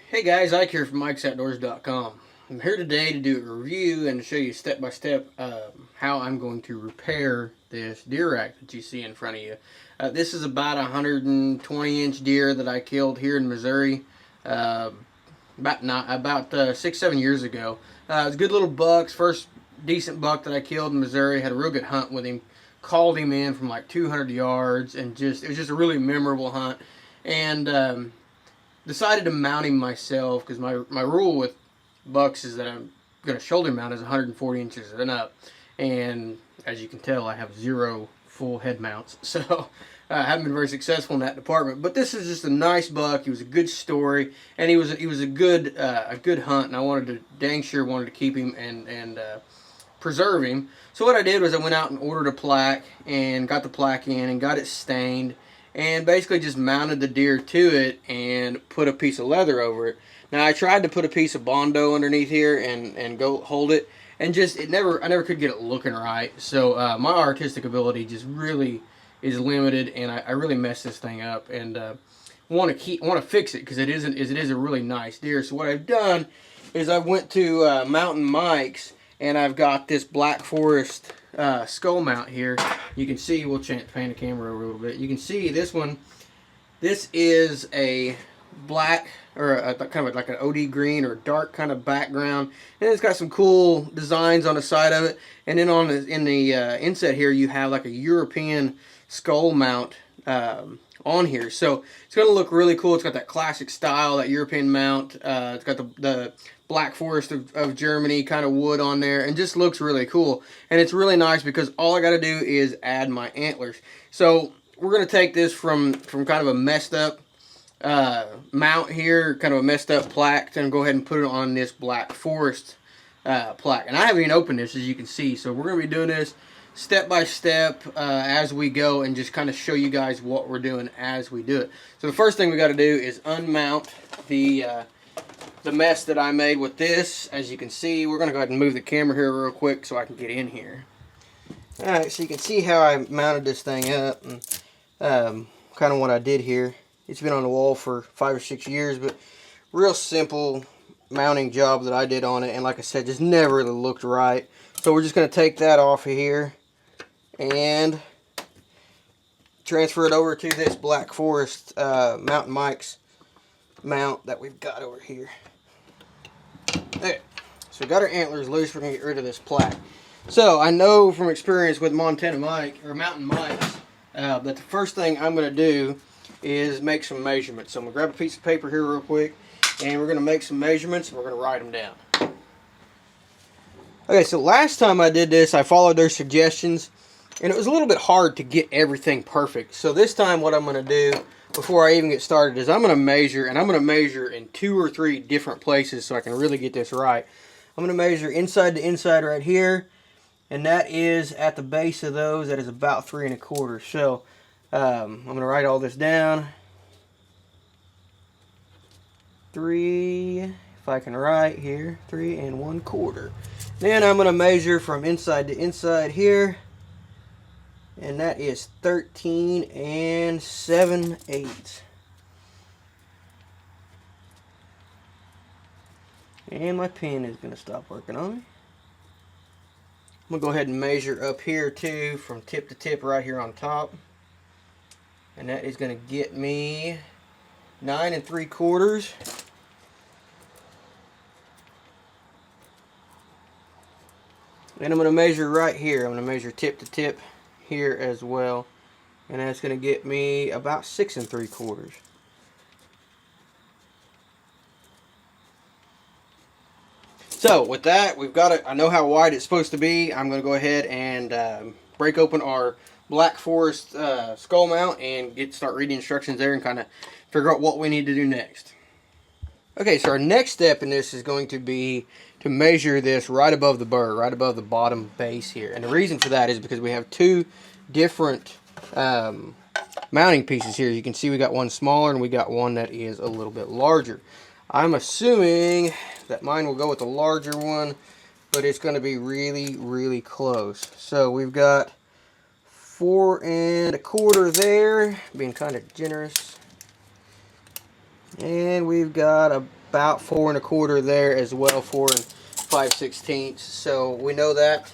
Hey guys, Ike here from Mike'sOutdoors.com. I'm here today to do a review and to show you step by step how I'm going to repair this deer rack that you see in front of you. This is about a 120-inch deer that I killed here in Missouri uh, about 6-7 years ago. It was good little bucks. First decent buck that I killed in Missouri. Had a real good hunt with him. Called him in from like 200 yards and it was just a really memorable hunt. And decided to mount him myself because my rule with bucks is that I'm going to shoulder mount is 140 inches and up. And as you can tell, I have 0 full head mounts. So I haven't been very successful in that department. But this is just a nice buck. He was a good story, and he was a good hunt. And I wanted to wanted to keep him and preserve him. So what I did was I went out and ordered a plaque and got the plaque in and got it stained and basically just mounted the deer to it and put a piece of leather over it. Now I tried to put a piece of Bondo underneath here and go hold it, and I never could get it looking right. So my artistic ability just really is limited, and I really messed this thing up, and want to fix it because it is a really nice deer. So what I've done is I went to Mountain Mike's, and I've got this Black Forest skull mount here. You can see, we'll pan the camera over a little bit. You can see this one. This is a black, or kind of like an OD green or dark kind of background, and it's got some cool designs on the side of it. And then in the inset here, you have like a European skull mount on here, so it's going to look really cool. It's got that classic style, that European mount. It's got the Black Forest of Germany kind of wood on there, and just looks really cool. And it's really nice because all I got to do is add my antlers. So we're going to take this from kind of a messed up mount here, kind of a messed up plaque, and go ahead and put it on this Black Forest plaque. And I haven't even opened this, as you can see, so we're going to be doing this step by step as we go, and just kind of show you guys what we're doing as we do it. So the first thing we got to do is unmount the mess that I made with this. As you can see, we're going to go ahead and move the camera here real quick so I can get in here. Alright, so you can see how I mounted this thing up, and kind of what I did here. It's been on the wall for 5 or 6 years, but real simple mounting job that I did on it, and like I said, just never really looked right. So we're just going to take that off of here and transfer it over to this Black Forest Mountain Mike's mount that we've got over here. Okay, so we got our antlers loose. We're going to get rid of this plaque. So I know from experience with Mountain Mike's that the first thing I'm going to do is make some measurements. So I'm going to grab a piece of paper here real quick, and we're going to make some measurements, and we're going to write them down. Okay, so last time I did this, I followed their suggestions, and it was a little bit hard to get everything perfect. So this time what I'm going to do before I even get started is I'm going to measure, and I'm going to measure in 2 or 3 different places so I can really get this right. I'm going to measure inside to inside right here, and that is at the base of those, that is about 3 1/4. So I'm going to write all this down. 3, if I can write here, 3 1/4. Then I'm going to measure from inside to inside here, and that is 13 7/8. And my pen is going to stop working on me. I'm going to go ahead and measure up here too, from tip to tip right here on top. And that is going to get me 9 3/4. And I'm going to measure right here. I'm going to measure tip to tip here as well, and that's going to get me about 6 3/4. So with that, we've got it. I know how wide it's supposed to be. I'm going to go ahead and break open our Black Forest skull mount and start reading instructions there and kind of figure out what we need to do next. Okay, so our next step in this is going to be to measure this right above the burr, right above the bottom base here. And the reason for that is because we have 2 different mounting pieces here. You can see we got one smaller and we got one that is a little bit larger. I'm assuming that mine will go with the larger one, but it's going to be really, really close. So we've got 4 1/4 there, being kind of generous. And we've got about 4 1/4 there as well, 4 5/16. So we know that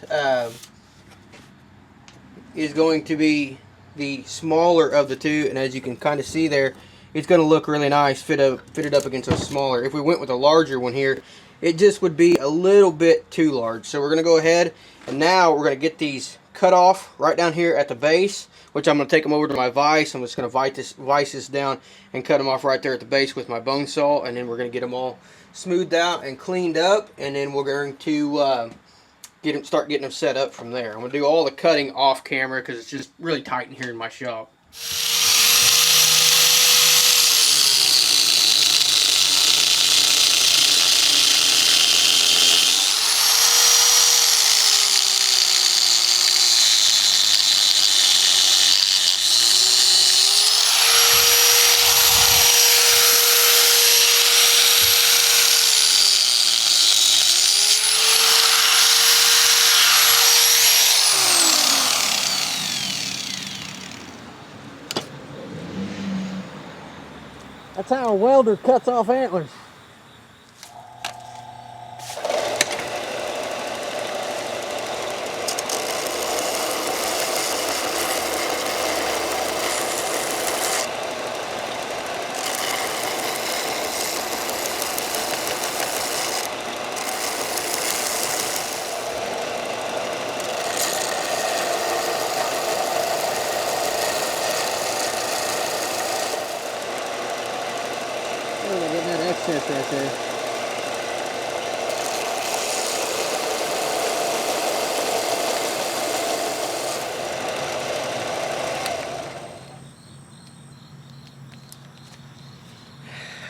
is going to be the smaller of the two, and as you can kind of see there, it's going to look really nice fitted up against a smaller. If we went with a larger one here, it just would be a little bit too large. So we're going to go ahead, and now we're going to get these cut off right down here at the base, which I'm going to take them over to my vise. I'm just going to vise this down and cut them off right there at the base with my bone saw, and then we're going to get them all smoothed out and cleaned up, and then we're going to start getting them set up from there. I'm going to do all the cutting off camera because it's just really tight in here in my shop. That's how a welder cuts off antlers. Getting that excess right there.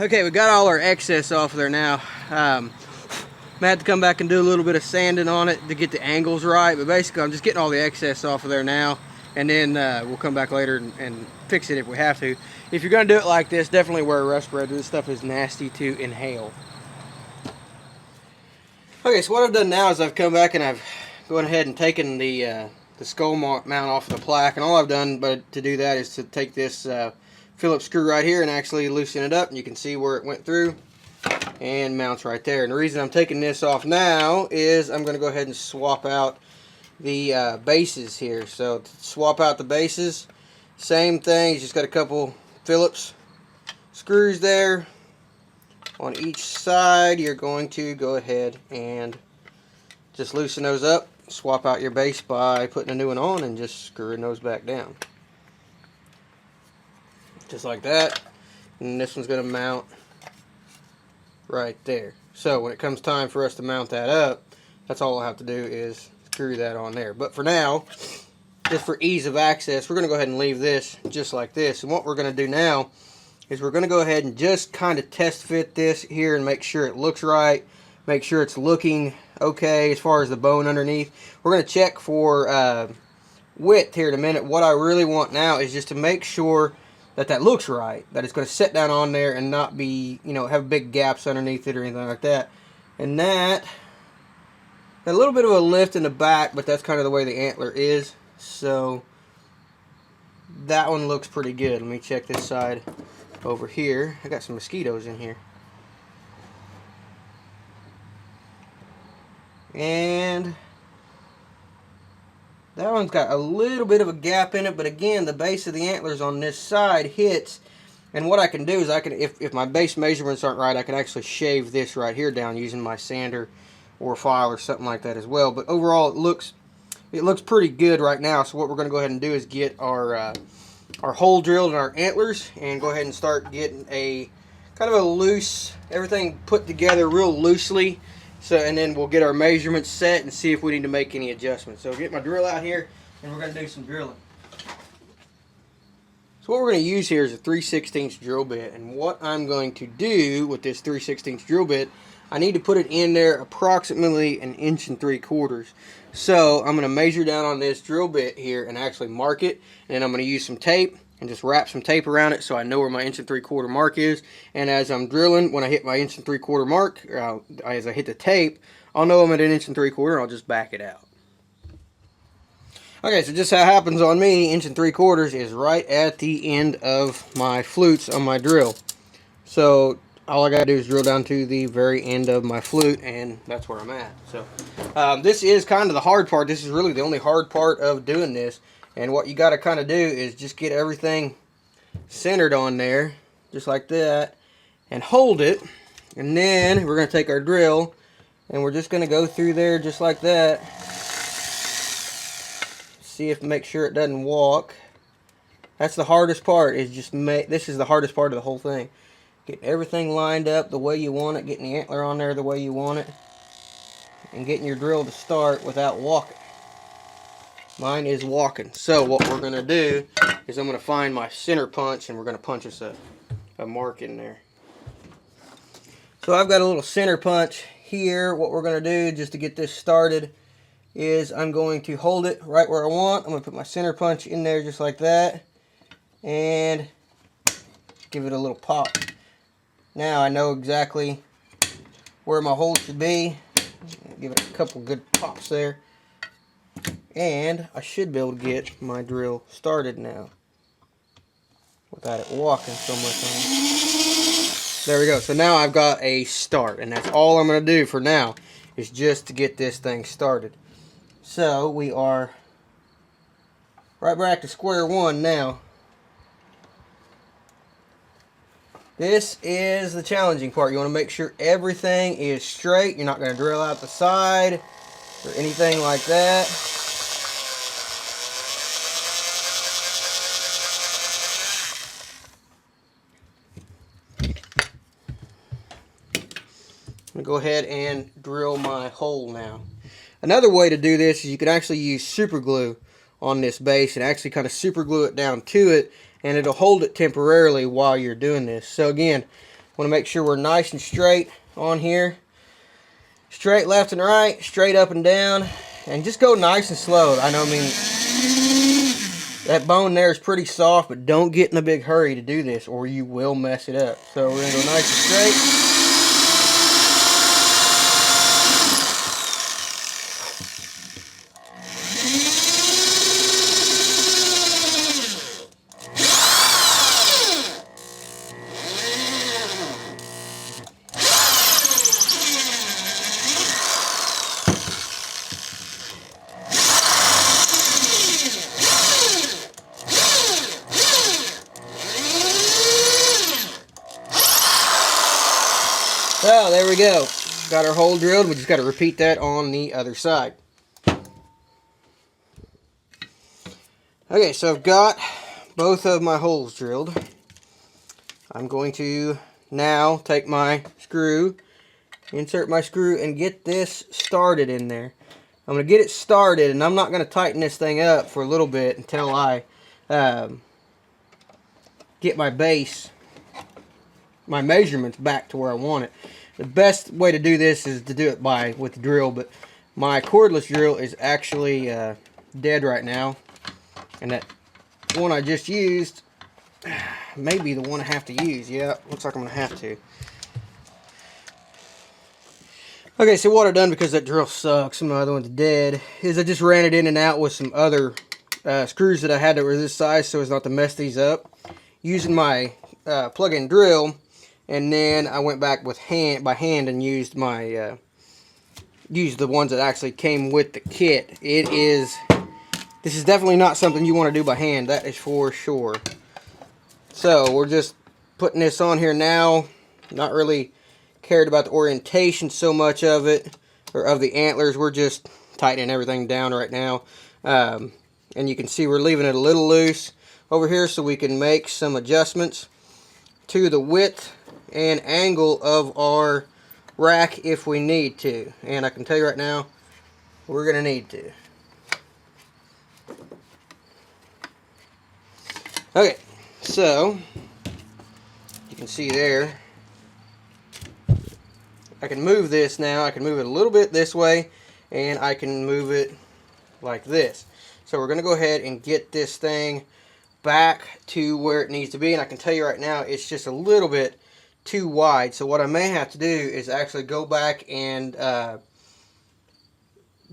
Okay, we got all our excess off of there now. I'm gonna have to come back and do a little bit of sanding on it to get the angles right, but basically I'm just getting all the excess off of there now, and then we'll come back later and fix it if we have to. If you're going to do it like this, definitely wear a respirator. This stuff is nasty to inhale. Okay, so what I've done now is I've come back and I've gone ahead and taken the skull mount off of the plaque, and all I've done to do that is to take this Phillips screw right here and actually loosen it up, and you can see where it went through and mounts right there. And the reason I'm taking this off now is I'm going to go ahead and swap out the bases here. So to swap out the bases, same thing, you just got a couple Phillips screws there on each side. You're going to go ahead and just loosen those up, swap out your base by putting a new one on and just screwing those back down. Just like that. And this one's going to mount right there. So when it comes time for us to mount that up, that's all I'll have to do is screw that on there. But for now, just for ease of access, we're going to go ahead and leave this just like this. And what we're going to do now is we're going to go ahead and just kind of test fit this here and make sure it looks right, make sure it's looking okay as far as the bone underneath. We're going to check for width here in a minute. What I really want now is just to make sure that that looks right, that it's going to sit down on there and not be, you know, have big gaps underneath it or anything like that. And that, a little bit of a lift in the back, but that's kind of the way the antler is. So that one looks pretty good. Let me check this side over here. I got some mosquitoes in here. And that one's got a little bit of a gap in it, but again, the base of the antlers on this side hits. And what I can do is I can, if my base measurements aren't right, I can actually shave this right here down using my sander or file or something like that as well. But overall, it looks pretty good right now. So what we're going to go ahead and do is get our hole drilled in our antlers and go ahead and start getting a kind of a loose, everything put together real loosely. So, and then we'll get our measurements set and see if we need to make any adjustments. So get my drill out here and we're going to do some drilling. So what we're going to use here is a 3/16 drill bit, and what I'm going to do with this 3/16 drill bit, I need to put it in there approximately 1 3/4 inches. So I'm going to measure down on this drill bit here and actually mark it, and then I'm going to use some tape and just wrap some tape around it so I know where my 1 3/4 mark is. And as I'm drilling, when I hit my 1 3/4 mark, as I hit the tape, I'll know I'm at 1 3/4 and I'll just back it out. Okay, so just how it happens on me, 1 3/4 is right at the end of my flutes on my drill. So all I gotta do is drill down to the very end of my flute, and that's where I'm at. So this is kind of the hard part. This is really the only hard part of doing this. And what you gotta kind of do is just get everything centered on there, just like that, and hold it. And then we're gonna take our drill, and we're just gonna go through there just like that. See if make sure it doesn't walk. That's the hardest part. Is just this is the hardest part of the whole thing. Getting everything lined up the way you want it, getting the antler on there the way you want it, and getting your drill to start without walking. Mine is walking. So what we're going to do is I'm going to find my center punch, and we're going to punch us a mark in there. So I've got a little center punch here. What we're going to do just to get this started is I'm going to hold it right where I want. I'm going to put my center punch in there just like that, and give it a little pop. Now I know exactly where my hole should be. Give it a couple good pops there. And I should be able to get my drill started now without it walking so much on it. There we go. So now I've got a start, and that's all I'm going to do for now is just to get this thing started. So we are right back to square one now. This is the challenging part. You want to make sure everything is straight. You're not going to drill out the side or anything like that. I'm going to go ahead and drill my hole now. Another way to do this is you can actually use super glue on this base and actually kind of super glue it down to it, and it'll hold it temporarily while you're doing this. So again, want to make sure we're nice and straight on here. Straight left and right, straight up and down, and just go nice and slow. I mean, that bone there is pretty soft, but don't get in a big hurry to do this or you will mess it up. So we're going to go nice and straight. So there we go. Got our hole drilled. We just got to repeat that on the other side. Okay, so I've got both of my holes drilled. I'm going to now take my screw, insert my screw, and get this started in there. I'm going to get it started, and I'm not going to tighten this thing up for a little bit until I get my base, my measurements back to where I want it. The best way to do this is to do it with the drill, but my cordless drill is actually dead right now, and that one I just used may be the one I have to use. Yeah, looks like I'm gonna have to. Okay, so what I've done, because that drill sucks and my other one's dead, is I just ran it in and out with some other screws that I had that were this size so as not to mess these up, using my plug-in drill. And then I went back with by hand and used my used the ones that actually came with the kit. This is definitely not something you want to do by hand, that is for sure. So we're just putting this on here now. Not really cared about the orientation so much of it, or of the antlers. We're just tightening everything down right now. And you can see we're leaving it a little loose over here so we can make some adjustments to the width and angle of our rack if we need to. And I can tell you right now, we're going to need to. Okay, so you can see there, I can move this now. I can move it a little bit this way, and I can move it like this. So we're going to go ahead and get this thing back to where it needs to be. And I can tell you right now, it's just a little bit too wide. So what I may have to do is actually go back and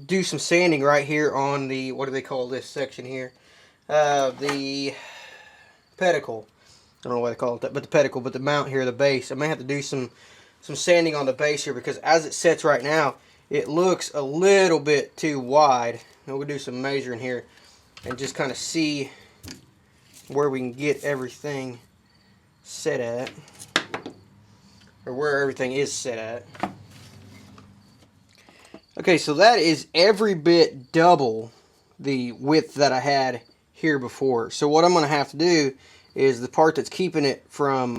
do some sanding right here on the, what do they call this section here? The pedicle. don't know why they call it that, but the pedicle, but the mount here, the base. I may have to do some sanding on the base here, because as it sets right now, it looks a little bit too wide. And we'll do some measuring here and just kind of see where we can get everything set at, or where everything is set at. Okay, so that is every bit double the width that I had here before. So what I'm going to have to do is the part that's keeping it from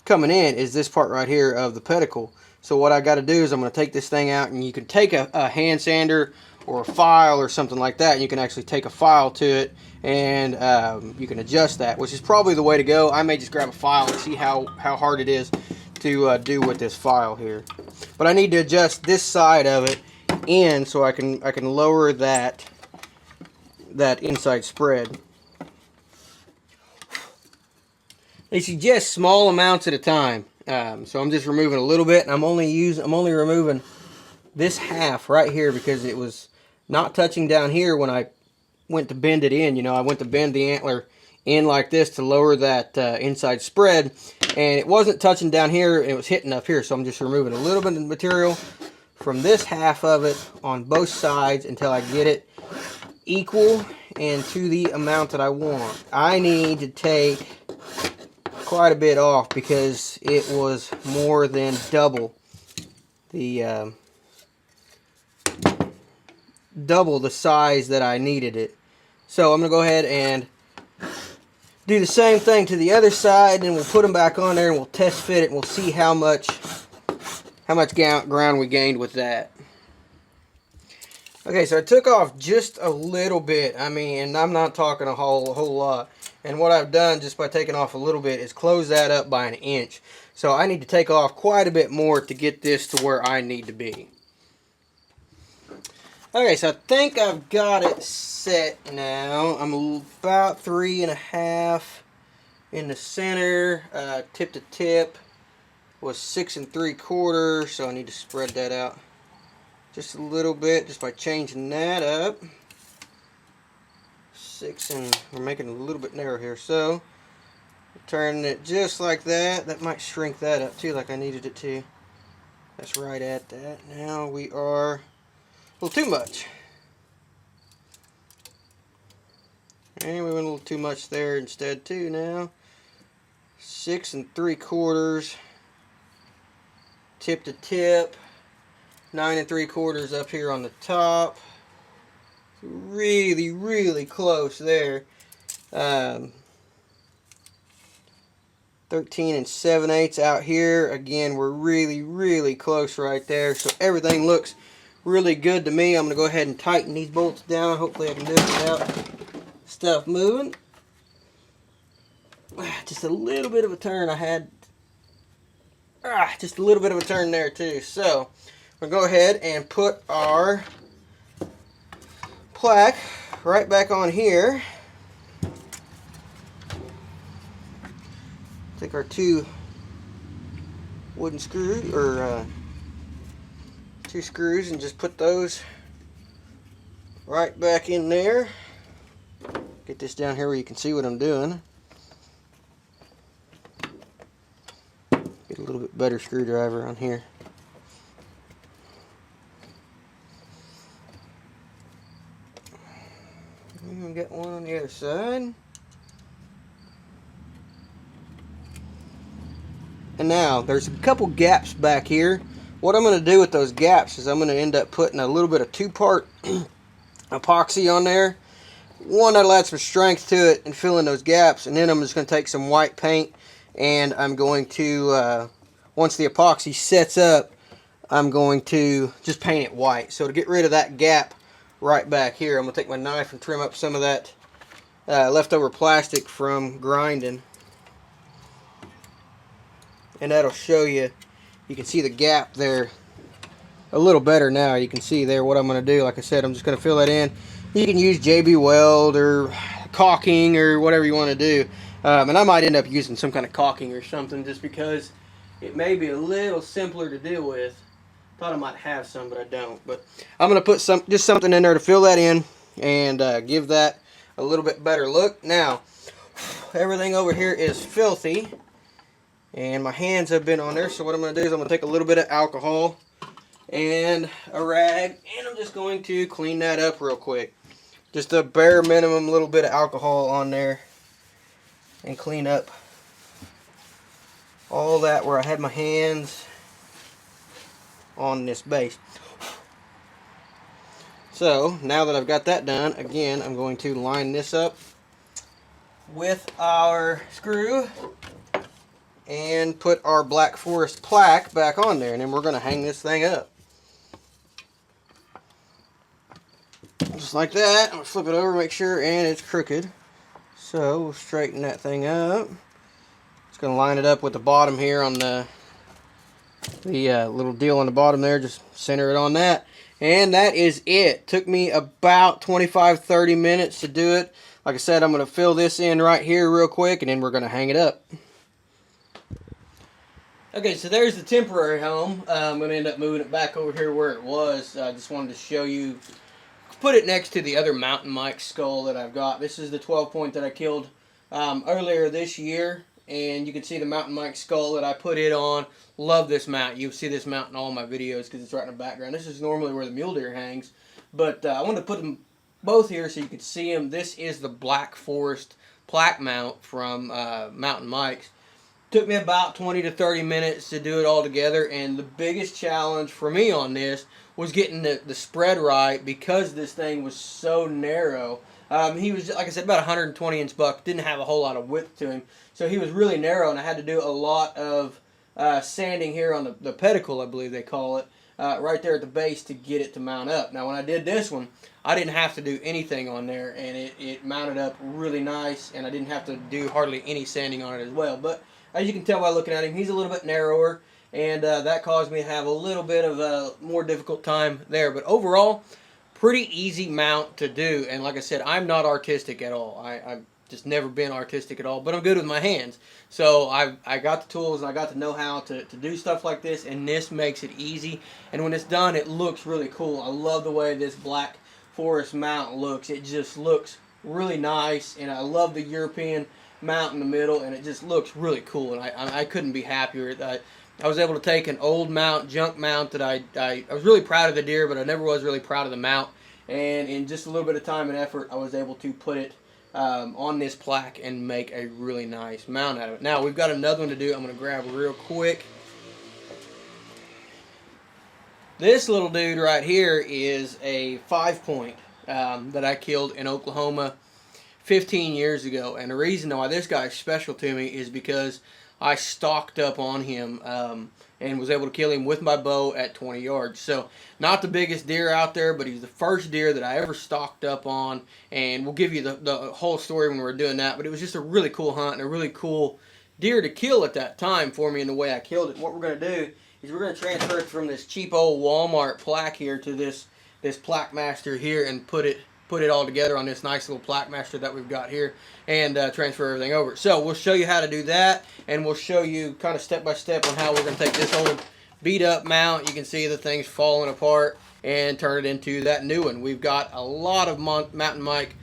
coming in is this part right here of the pedicle. So what I got to do is I'm going to take this thing out, and you can take a hand sander or a file or something like that, and you can actually take a file to it, and you can adjust that, which is probably the way to go. I may just grab a file and see how hard it is to do with this file here. But I need to adjust this side of it in so I can lower that inside spread. They suggest small amounts at a time, so I'm just removing a little bit, and I'm only removing this half right here because it was not touching down here when I went to bend it in. You know, I went to bend the antler in like this to lower that inside spread, and it wasn't touching down here, it was hitting up here. So I'm just removing a little bit of material from this half of it on both sides until I get it equal and to the amount that I want. I need to take quite a bit off because it was more than double the size that I needed it. So I'm gonna go ahead and do the same thing to the other side, and we'll put them back on there, and we'll test fit it, and we'll see how much ground we gained with that. Okay, so I took off just a little bit. I mean, and I'm not talking a whole lot. And what I've done just by taking off a little bit is close that up by 1 inch. So I need to take off quite a bit more to get this to where I need to be. Okay, so I think I've got it set now. I'm about 3.5 in the center. Tip to tip was 6 3/4, so I need to spread that out just a little bit just by changing that up. 6, and we're making it a little bit narrow here, so turning it just like that. That might shrink that up too, like I needed it to. That's right at that. Now we are a little too much. And we went a little too much there instead too now. 6 3/4 tip to tip. 9 3/4 up here on the top. Really, really close there. 13 7/8 out here. Again, we're really, really close right there. So everything looks really good to me. I'm going to go ahead and tighten these bolts down. Hopefully I can do it without stuff moving. Just a little bit of a turn I had. Just a little bit of a turn there too. So we'll go ahead and put our plaque right back on here. Take our 2 wooden screws, or 2 screws, and just put those right back in there. Get this down here where you can see what I'm doing. Get a little bit better screwdriver on here. And get one on the other side. And now there's a couple gaps back here. What I'm going to do with those gaps is I'm going to end up putting a little bit of 2-part epoxy on there. One that'll add some strength to it and fill in those gaps, and then I'm just going to take some white paint, and I'm going to, once the epoxy sets up, I'm going to just paint it white. So to get rid of that gap right back here, I'm going to take my knife and trim up some of that leftover plastic from grinding. And that'll show you, you can see the gap there a little better now. You can see there what I'm going to do. Like I said, I'm just going to fill that in. You can use JB Weld or caulking or whatever you want to do. And I might end up using some kind of caulking or something just because it may be a little simpler to deal with. Thought I might have some, but I don't. But I'm going to put just something in there to fill that in and give that a little bit better look. Now, everything over here is filthy, and my hands have been on there. So what I'm going to do is I'm going to take a little bit of alcohol and a rag, and I'm just going to clean that up real quick. Just a bare minimum little bit of alcohol on there, and clean up all that where I had my hands on this base. So now that I've got that done, again, I'm going to line this up with our screw and put our Black Forest plaque back on there, and then we're going to hang this thing up. Just like that. I'm going to flip it over, make sure, and it's crooked. So we'll straighten that thing up. Just going to line it up with the bottom here on the little deal on the bottom there. Just center it on that. And that is it. Took me about 25-30 minutes to do it. Like I said, I'm going to fill this in right here real quick, and then we're going to hang it up. Okay, so there's the temporary home. I'm going to end up moving it back over here where it was. I just wanted to show you, put it next to the other mountain Mike skull that I've got. This is the 12 point that I killed earlier this year. And you can see the mountain Mike skull that I put it on. Love this mount. You'll see this mount in all my videos because it's right in the background. This is normally where the mule deer hangs. But I wanted to put them both here so you could see them. This is the Black Forest plaque mount from Mountain Mike's. Took me about 20 to 30 minutes to do it all together. And the biggest challenge for me on this was getting the spread right because this thing was so narrow. He was, like I said, about 120 inch buck. Didn't have a whole lot of width to him. So he was really narrow, and I had to do a lot of sanding here on the pedicle, I believe they call it, right there at the base to get it to mount up. Now, when I did this one, I didn't have to do anything on there, and it mounted up really nice, and I didn't have to do hardly any sanding on it as well. But as you can tell by looking at him, he's a little bit narrower, and that caused me to have a little bit of a more difficult time there. But overall, pretty easy mount to do, and like I said, I'm not artistic at all. I've just never been artistic at all, but I'm good with my hands. So I got the tools, and I got to know how to do stuff like this, and this makes it easy. And when it's done, it looks really cool. I love the way this Black Forest mount looks. It just looks really nice, and I love the European mount in the middle, and it just looks really cool, and I couldn't be happier. I was able to take an old mount, junk mount that I was really proud of the deer, but I never was really proud of the mount. And in just a little bit of time and effort, I was able to put it on this plaque and make a really nice mount out of it. Now, we've got another one to do. I'm going to grab real quick. This little dude right here is a 5 point that I killed in Oklahoma 15 years ago. And the reason why this guy's special to me is because I stalked up on him and was able to kill him with my bow at 20 yards. So, not the biggest deer out there, but he's the first deer that I ever stalked up on. And we'll give you the whole story when we're doing that. But it was just a really cool hunt and a really cool deer to kill at that time for me in the way I killed it. And what we're going to do is we're going to transfer it from this cheap old Walmart plaque here to this Plaque Master here and put it all together on this nice little Plaque Master that we've got here and transfer everything over. So we'll show you how to do that, and we'll show you kind of step by step on how we're going to take this old beat up mount. You can see the thing's falling apart and turn it into that new one. We've got a lot of Mountain Mike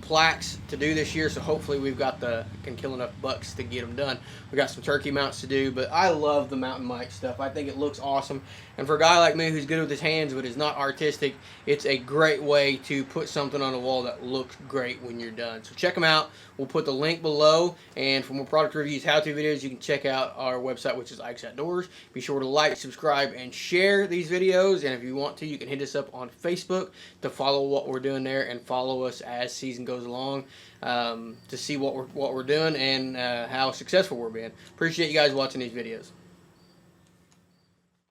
plaques to do this year, so hopefully we've got can kill enough bucks to get them done. We got some turkey mounts to do, but I love the Mountain Mike stuff. I think it looks awesome, and for a guy like me who's good with his hands but is not artistic, it's a great way to put something on the wall that looks great when you're done. So check them out. We'll put the link below, and for more product reviews, how-to videos, you can check out our website, which is Ike's Outdoors. Be sure to like, subscribe, and share these videos, and if you want to, you can hit us up on Facebook to follow what we're doing there and follow us as season goes along to see what we're doing and how successful we're being. Appreciate you guys watching these videos.